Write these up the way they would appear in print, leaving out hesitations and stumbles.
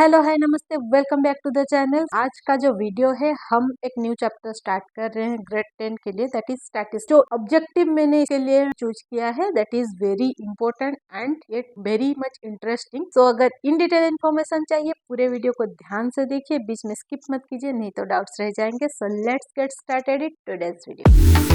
Hello hi नमस्ते, welcome back to the channel. आज का जो वीडियो है हम एक न्यू चैप्टर स्टार्ट कर रहे हैं ग्रेड 10 के लिए, दैट इज स्टैटिस्टिक्स। जो ऑब्जेक्टिव मैंने इसके लिए चूज किया है that is very important and it very much interesting. So अगर इन डिटेल इन्फॉर्मेशन चाहिए पूरे वीडियो को ध्यान से देखिए, बीच में स्किप मत कीजिए नहीं तो डाउट्स रह जाएंगे। So let's get started it today's video.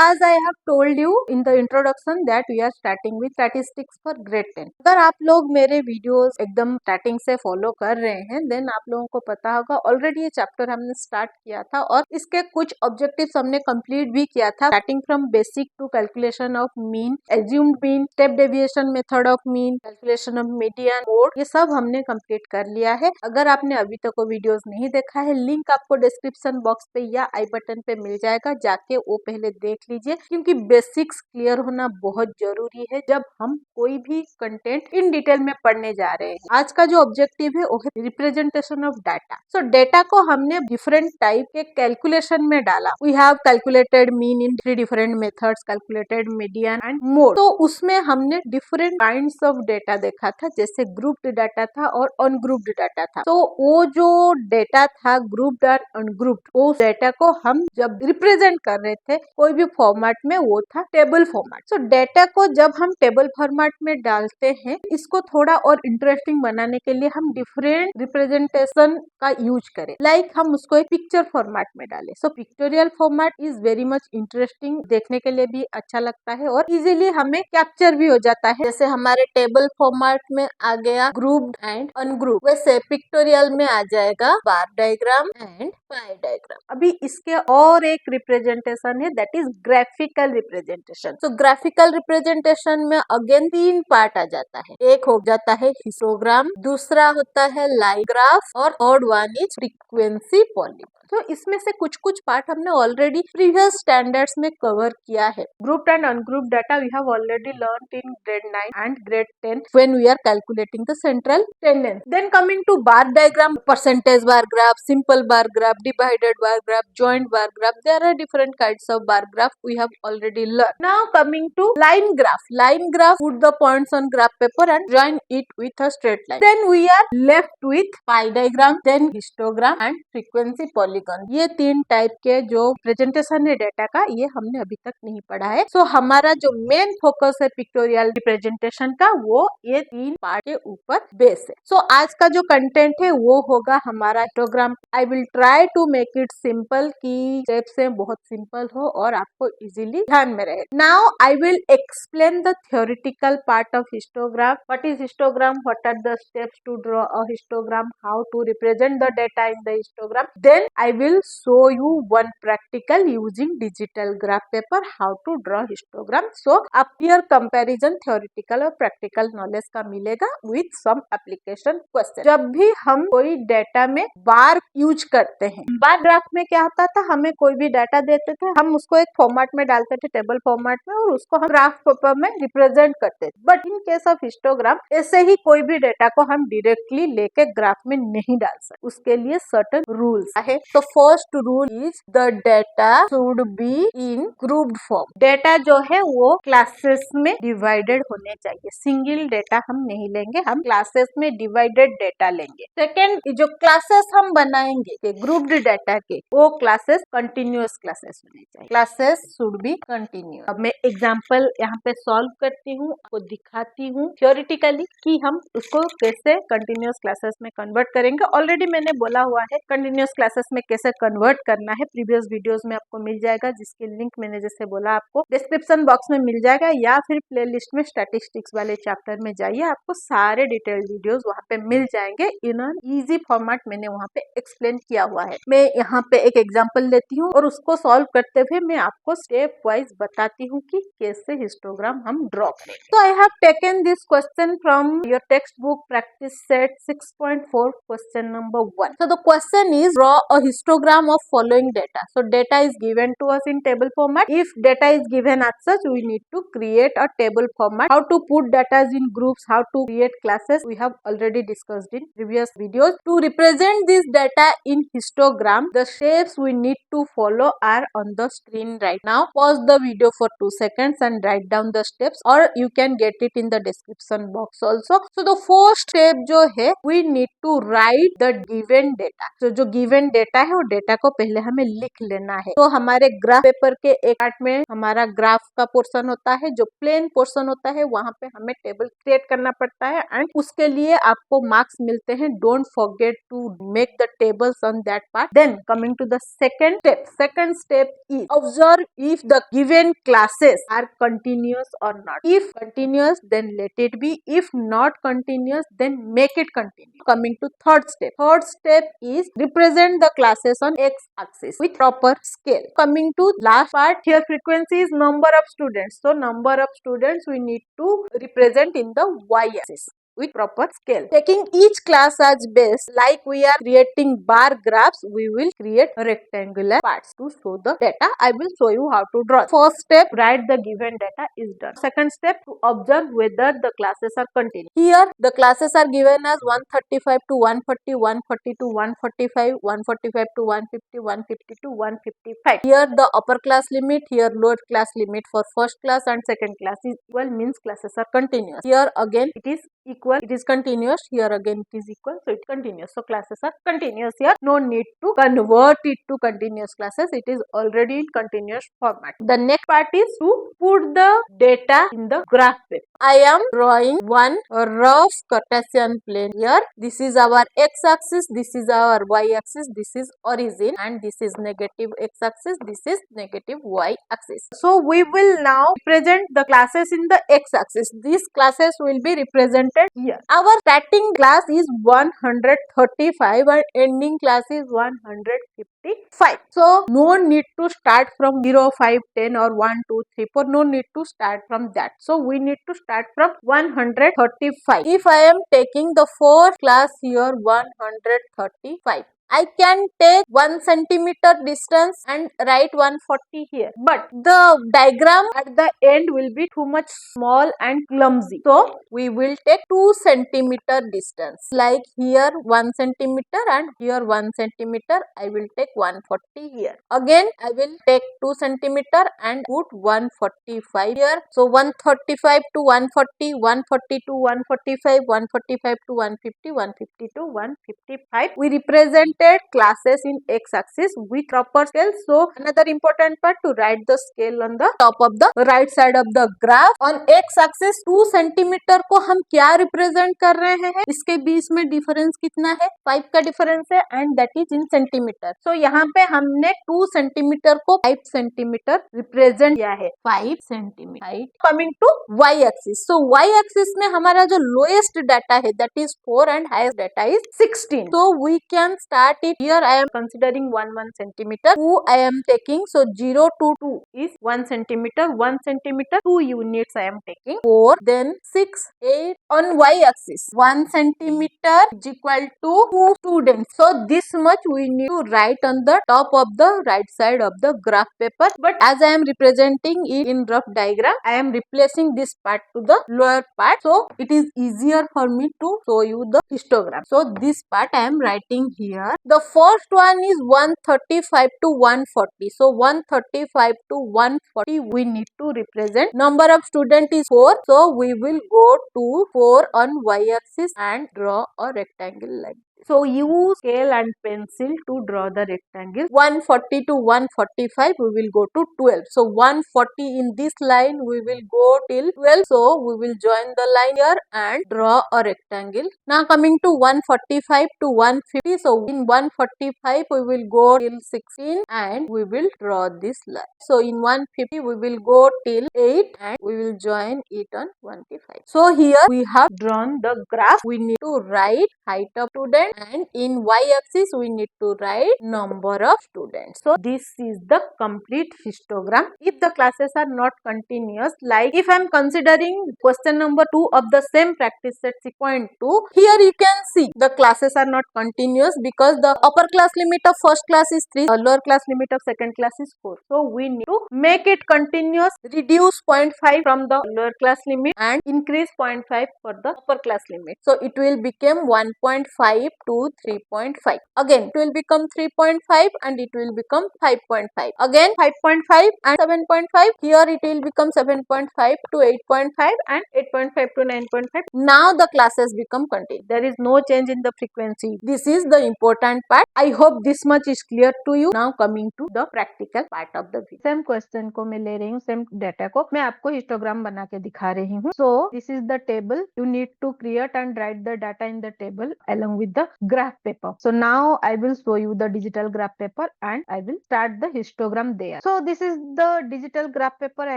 As I have told you in the introduction that we are starting with statistics for grade 10. अगर आप लोग मेरे वीडियोस एकदम स्टार्टिंग से फॉलो कर रहे हैं देन आप लोगों को पता होगा ऑलरेडी ये चैप्टर हमने स्टार्ट किया था और इसके कुछ ऑब्जेक्टिव्स हमने कंप्लीट भी किया था, starting from basic to calculation of mean, assumed mean, step deviation method of mean, calculation of median, mode, ये सब हमने कंप्लीट कर लिया है। अगर आपने अभी तक वो वीडियोस नहीं देखा है लिंक आपको डिस्क्रिप्शन बॉक्स पे या आई बटन पे मिल जाएगा, जाके वो पहले देख लीजिए क्योंकि बेसिक्स क्लियर होना बहुत जरूरी है जब हम कोई भी कंटेंट इन डिटेल में पढ़ने जा रहे हैं। आज का जो ऑब्जेक्टिव है वो है representation of data. So data को हमने डिफरेंट टाइप के कैलकुलेशन में डाला। We have calculated mean in 3 different methods, calculated median and mode. तो उसमें हमने डिफरेंट काइंड्स ऑफ डेटा देखा था, जैसे ग्रुप्ड डाटा था और अनग्रुप्ड डाटा था। तो वो जो डेटा था ग्रुप्ड और अनग्रुप्ड, उस डेटा को हम जब रिप्रेजेंट कर रहे थे कोई भी फॉर्मेट में वो था टेबल फॉर्मेट। सो डेटा को जब हम टेबल फॉर्मेट में डालते हैं इसको थोड़ा और इंटरेस्टिंग बनाने के लिए हम डिफरेंट रिप्रेजेंटेशन का यूज करें। लाइक हम उसको एक पिक्चर फॉर्मेट में डालें। So pictorial format is very much interesting, देखने के लिए भी अच्छा लगता है और इजीली हमें कैप्चर भी हो जाता है। जैसे हमारे टेबल फॉर्मेट में आ गया ग्रुप्ड एंड अनग्रुप्ड, वैसे पिक्टोरियल में आ जाएगा बार डायग्राम एंड पाई डायग्राम। अभी इसके और एक रिप्रेजेंटेशन है दैट इज ग्राफिकल रिप्रेजेंटेशन। तो ग्राफिकल रिप्रेजेंटेशन में अगेन 3 पार्ट आ जाता है। एक हो जाता है हिस्टोग्राम, दूसरा होता है लाइन ग्राफ और third one is frequency polygon. तो इसमें से कुछ कुछ पार्ट हमने ऑलरेडी प्रीवियस स्टैंडर्ड्स में कवर किया है। Grouped and ungrouped data we have already learned in grade 9 and grade 10 when we are calculating the central tendency. Then coming to bar diagram, percentage bar graph, simple bar graph, divided bar graph, joint bar graph, there are different kinds of bar graph we have already learn. Now coming to line graph, line graph put the points on graph paper and join it with a straight line. Then we are left with pie diagram, then histogram and frequency polygon. ये 3 type के जो presentation है data का ये हमने अभी तक नहीं पढ़ा है। सो हमारा जो मेन फोकस है पिक्टोरियल रिप्रेजेंटेशन का वो ये 3 पार्ट के ऊपर बेस है। सो आज का जो कंटेंट है वो होगा हमारा histogram. I will try to make it simple key steps है बहुत सिंपल हो और आपको इजीली ध्यान में रहे। Now I will explain the theoretical part of histogram, what is histogram, what are the steps to draw a histogram, how to represent the data in the histogram. Then I will show you one practical using digital graph paper how to draw histogram. So a clear comparison theoretical और practical knowledge का मिलेगा with some application question। जब भी हम कोई data में बार use करते हैं, बार ग्राफ में क्या होता था, हमें कोई भी डाटा देते थे हम उसको एक फॉर्मेट में डालते थे टेबल फॉर्मेट में और उसको हम ग्राफ पेपर में रिप्रेजेंट करते थे। But in case of histogram ऐसे ही कोई भी डेटा को हम डायरेक्टली लेके ग्राफ में नहीं डाल सकते, उसके लिए सर्टेन रूल्स है। तो first rule is the data should be in grouped form. Data जो है वो क्लासेस में डिवाइडेड होने चाहिए, सिंगल डेटा हम नहीं लेंगे, हम क्लासेस में डिवाइडेड डेटा लेंगे। सेकेंड, जो क्लासेस हम बनाएंगे ग्रुप्ड डेटा के वो क्लासेस कंटिन्यूअस क्लासेस होने चाहिए, क्लासेस शुड बी कंटिन्यूअस। अब मैं एग्जांपल यहाँ पे सॉल्व करती हूँ, आपको दिखाती हूँ थियोरेटिकली कि हम उसको कैसे कंटिन्यूअस क्लासेस में कन्वर्ट करेंगे। ऑलरेडी मैंने बोला हुआ है कंटिन्यूअस क्लासेस में कैसे कन्वर्ट करना है, प्रीवियस वीडियोस में आपको मिल जाएगा जिसकी लिंक मैंने जैसे बोला आपको डिस्क्रिप्शन बॉक्स में मिल जाएगा या फिर प्लेलिस्ट में स्टैटिस्टिक्स वाले चैप्टर में जाइए, आपको सारे डिटेल्ड वीडियोस वहाँ पे मिल जाएंगे। इन इजी फॉर्मेट मैंने वहाँ पे एक्सप्लेन किया हुआ है। मैं यहाँ पे एक एग्जांपल लेती हूँ और उसको सॉल्व करते हुए मैं आपको स्टेप वाइज बताती हूँ कि कैसे हिस्टोग्राम हम ड्रॉ करें। तो I have taken this question from your text book practice set 6.4 question number 1। So the question is draw a histogram of following data. So data is given to us in table format. If data is given as such, we need to create a table format. How to put data in groups, how to create classes, we have already discussed in previous videos. To represent this data in histogram, the steps we need to follow are on the screen right now. Pause the video for 2 seconds and write down the steps, or you can get it in the description box also. So the first step जो है, we need to write the given data. तो जो given data है, वो data को पहले हमें लिख लेना है. तो हमारे ग्राफ पेपर के एक पार्ट में हमारा ग्राफ का पोर्शन होता है, जो प्लेन पोर्शन होता है वहां पे हमें टेबल क्रिएट करना पड़ता है एंड उसके लिए आपको मार्क्स मिलते हैं. Don't forget to make the tables on that part. Then coming to the second step is observe if the given classes are continuous और not. If continuous then let it be. If not continuous, then make it continue. Coming to third step is represent the classes on x axis with proper scale. Coming to last part, here frequency is number of students. So number of students we need to represent in the y axis with proper scale. Taking each class as base, like we are creating bar graphs, we will create rectangular parts to show the data. I will show you how to draw. First step, write the given data is done. Second step, to observe whether the classes are continuous. Here the classes are given as 135 to 140, 140 to 145, 145 to 150, 150 to 155. Here the upper class limit, here lower class limit for first class and second class is equal, means classes are continuous. Here again it is equal, it is continuous. Here again it is equal, so it's continuous. So classes are continuous here. No need to convert it to continuous classes. It is already in continuous format. The next part is to put the data in the graph paper. I am drawing one rough Cartesian plane here. This is our x-axis, this is our y-axis, this is origin, and this is negative x-axis, this is negative y-axis. So we will now present the classes in the x-axis. These classes will be represented here. Our starting class is 135 and ending class is 155. So no need to start from 0, 5, 10 or 1, 2, 3, 4. No need to start from that. So we need to start from 135. If I am taking the fourth class here, 135. I can take 1 centimeter distance and write 140 here. But the diagram at the end will be too much small and clumsy. So we will take 2 centimeter distance. Like here 1 centimeter and here 1 centimeter. I will take 140 here. Again I will take 2 centimeter and put 145 here. So 135 to 140, 140 to 145, 145 to 150, 150 to 155. We represent classes in x-axis with proper scale. So another important part, to write the scale on the top of the right side of the graph. On x-axis 2 centimetre को हम क्या represent कर रहे हैं, इसके बीच में difference कितना है, 5 का डिफरेंस है and that is in centimetre. So यहाँ पे हमने 2 सेंटीमीटर को 5 सेंटीमीटर रिप्रेजेंट किया है, 5 centimetre. Coming to Y axis. So Y axis में हमारा जो लोएस्ट डाटा है that is 4 and highest data is 16. So we can start it. Here I am considering 1 centimeter. 2 I am taking. So 0 to 2 is 1 centimeter. 1 centimeter 2 units I am taking. 4, then 6, 8. On y axis 1 centimeter is equal to 2 students. So this much we need to write on the top of the right side of the graph paper. But as I am representing it in rough diagram, I am replacing this part to the lower part. So it is easier for me to show you the histogram. So this part I am writing here. The first one is 135 to 140. So 135 to 140 we need to represent. Number of student is 4. So we will go to 4 on y-axis and draw a rectangle like this. So use scale and pencil to draw the rectangle. 140 to 145 we will go to 12. So 140 in this line we will go till 12. So we will join the line here and draw a rectangle. Now coming to 145 to 150. So in 145 we will go till 16 and we will draw this line. So in 150 we will go till 8 and we will join it on 155. So here we have drawn the graph. We need to write height of student and in y-axis we need to write number of students. So this is the complete histogram. If the classes are not continuous, like if I am considering question number 2 of the same practice set 3.2, here you can see the classes are not continuous because the upper class limit of first class is 3, lower class limit of second class is 4. So we need to make it continuous, reduce 0.5 from the lower class limit and increase 0.5 for the upper class limit. So it will become 1.5 to 3.5. Again it will become 3.5 and it will become 5.5. Again 5.5 and 7.5. Here it will become 7.5 to 8.5 and 8.5 to 9.5. Now the classes become continuous. There is no change in the frequency. This is the important part. I hope this much is clear to you. Now coming to the practical part of the video. Same question को मैं ले रही हूँ, same data को मैं आपको histogram बना के दिखा रही हूँ. So this is the table. You need to create and write the data in the table along with the graph paper. So now I will show you the digital graph paper and I will start the histogram there. So this is the digital graph paper.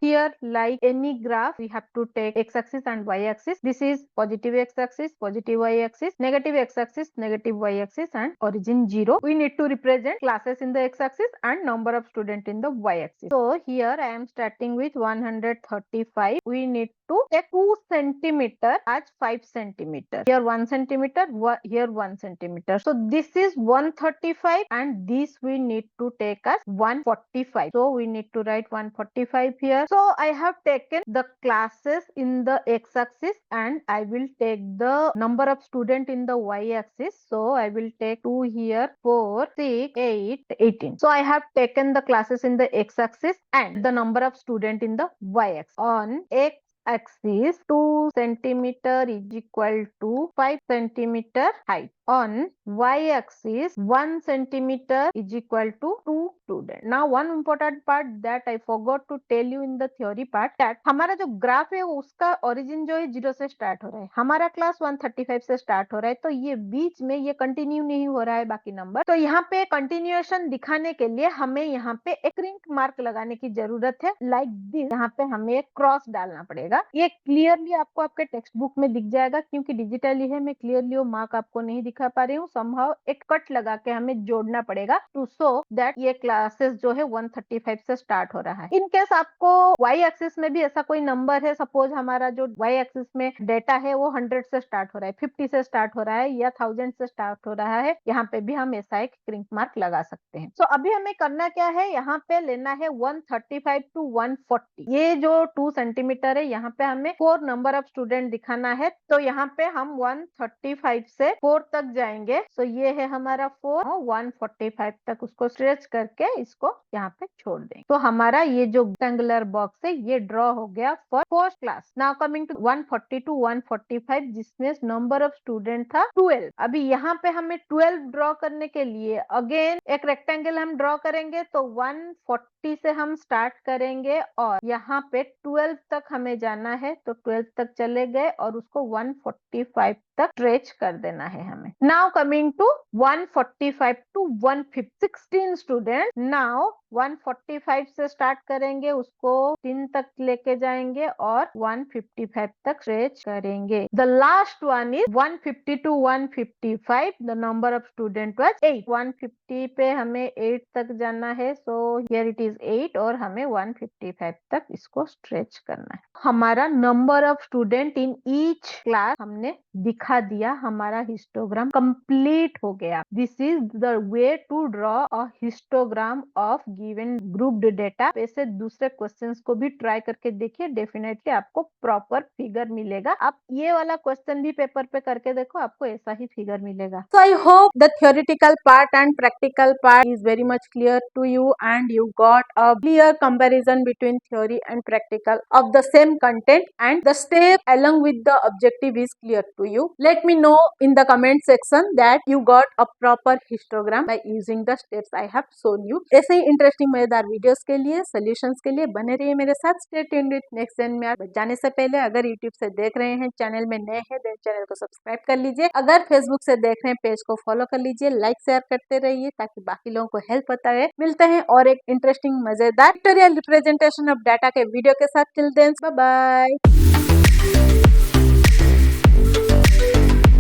Here, like any graph, we have to take x-axis and y-axis. This is positive x-axis, positive y-axis, negative x-axis, negative y-axis, and origin 0. We need to represent classes in the x-axis and number of students in the y-axis. So here I am starting with 135. We need to take 2 centimeter as 5 centimeter. Here 1 centimeter, here 1 centimeter. So this is 135 and this we need to take as 145. So we need to write 145 here. So I have taken the classes in the x-axis and I will take the number of student in the y-axis. So I will take 2 here, 4, 6, 8, 18. So I have taken the classes in the x-axis and the number of student in the y-axis. On x-axis 2 centimeter is equal to 5 centimeter height. On y-axis 1 centimeter is equal to 2 student. Now one important part that I forgot to tell you in the theory part, that हमारा जो graph है उसका origin जो है 0 से start हो रहा है. हमारा क्लास 135 से स्टार्ट हो रहा है, तो ये बीच में ये कंटिन्यू नहीं हो रहा है बाकी नंबर. तो यहाँ पे कंटिन्यूएशन दिखाने के लिए हमें यहाँ पे एक रिंग मार्क लगाने की जरूरत है. लाइक दिस, यहाँ पे हमें एक क्रॉस डालना पड़ेगा. ये क्लियरली आपको आपके टेक्स्ट बुक में दिख जाएगा क्योंकि डिजिटली है. मैं क्लियरली वो मार्क आपको नहीं दिखा पा रही हूँ. समहाउ एक कट लगा के हमें जोड़ना पड़ेगा टू शो दैट ये क्लासेस जो है 135 से स्टार्ट हो रहा है. इन केस आपको वाई एक्सिस में भी ऐसा कोई नंबर है, सपोज हमारा जो वाई एक्सिस में डेटा है वो 100 से स्टार्ट हो रहा है, 50 से स्टार्ट हो रहा है या 1000 से स्टार्ट हो रहा है, यहाँ पे भी हम ऐसा एक क्रिंक मार्क लगा सकते हैं. सो अभी हमें करना क्या है, यहाँ पे लेना है 135 टू 140. ये जो 2 सेंटीमीटर है यहाँ पे हमें 4 नंबर ऑफ स्टूडेंट दिखाना है. तो यहाँ पे हम 135 से 4 तक जाएंगे. सो ये है हमारा 4, 145 तक उसको स्ट्रेच करके इसको यहाँ पे छोड़ देंगे. तो हमारा ये जो रेक्टेंगुलर बॉक्स है ये ड्रॉ हो गया for first class. Now coming to 140 to 145 जिसमें नंबर ऑफ स्टूडेंट था 12. अभी यहाँ पे हमें 12 ड्रॉ करने के लिए अगेन एक रेक्टेंगल हम ड्रॉ करेंगे. तो 140 से हम स्टार्ट करेंगे और यहाँ पे 12 तक हमें जाना है. तो 12 तक चले गए और उसको 145 तक स्ट्रेच कर देना है हमें. Now coming to 145 to 150, 16 student. Now 145 से स्टार्ट करेंगे, उसको 3 तक लेके जाएंगे और 155 तक स्ट्रेच करेंगे. The last one is 150 to 155. The number of student was 8. 150 पे हमें 8 तक जाना है. सो हियर इट इज 8 और हमें 155 तक इसको स्ट्रेच करना है. हमारा number of student in each class हमने दिखा दिया. हमारा हिस्टोग्राम कंप्लीट हो गया. This is the way to draw a histogram of given grouped data. ऐसे दूसरे क्वेश्चंस को भी ट्राई करके देखिए, डेफिनेटली आपको प्रॉपर फिगर मिलेगा. आप ये वाला क्वेश्चन भी पेपर पे करके देखो, आपको ऐसा ही फिगर मिलेगा. So I hope the theoretical part and practical part is very much clear to you and you got a clear comparison between theory and practical of the same content, and the step along with the objective is clear to you. Let me know in the comment section that you got a proper histogram by using the steps I have shown you. ऐसे ही interesting मजेदार videos के लिए, solutions के लिए बने रहिए मेरे साथ. Stay tuned with Next Gen में. जाने से पहले अगर यूट्यूब से देख रहे हैं, चैनल में नए हैं, देन चैनल को सब्सक्राइब कर लीजिए. अगर फेसबुक से देख रहे हैं, पेज को फॉलो कर लीजिए. लाइक शेयर करते रहिए ताकि बाकी लोगों को हेल्प होता है. मिलते हैं और एक इंटरेस्टिंग मजेदार पिक्टोरियल रिप्रेजेंटेशन ऑफ डाटा के वीडियो के साथ. Till then bye bye.